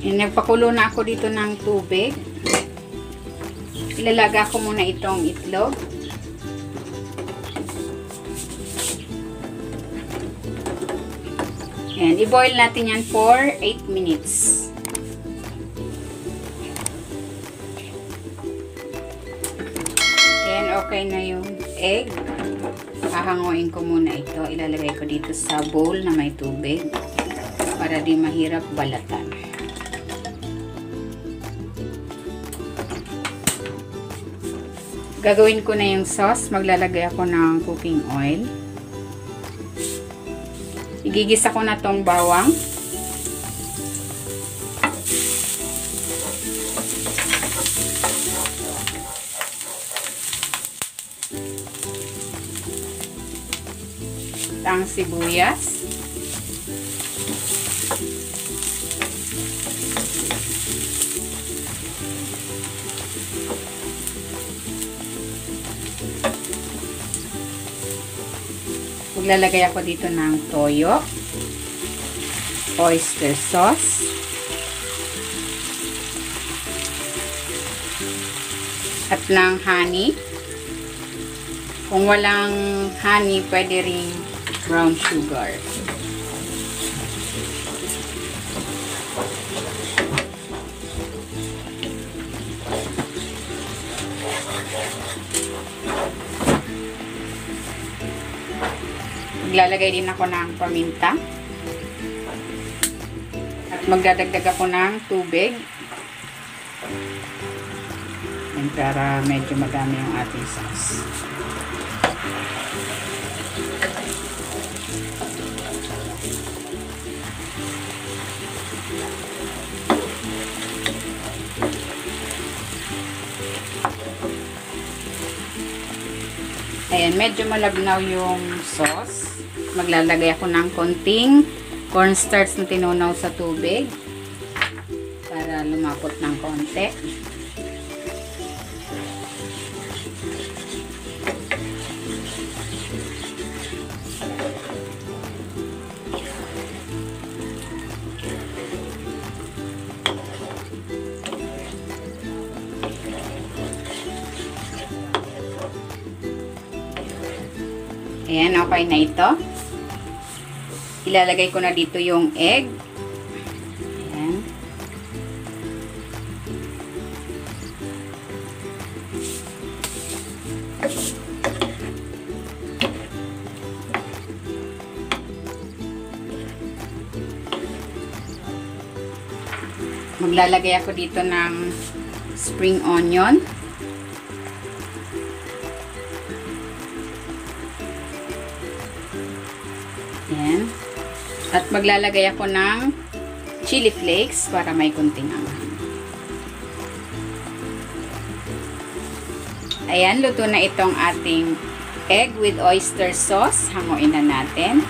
Nagpakulo na ako dito ng tubig. Ilalaga ko muna itong itlog. And i-boil natin yan for 8 minutes. And okay na yung egg. Hahanguin ko muna ito. Ilalagay ko dito sa bowl na may tubig para di mahirap balatan. Gagawin ko na yung sauce. Maglalagay ako ng cooking oil. Igigisa ko na tong bawang. Ang sibuyas. Maglalagay ako dito ng toyo, oyster sauce, at ng honey. Kung walang honey, pwede ring brown sugar. Maglalagay din ako ng paminta. At magdadagdag ako ng tubig. And para medyo madami yung ating sauce. Ayan, medyo malabnaw yung sauce. Maglalagay ako ng konting cornstarch na tinunaw sa tubig para lumapot ng konti. Ayan, okay na ito. Ilalagay ko na dito yung egg. Ayan. Maglalagay ako dito ng spring onion. Ayan. At maglalagay ako ng chili flakes para may kunting anghang. Ayan, luto na itong ating egg with oyster sauce. Hanguin na natin.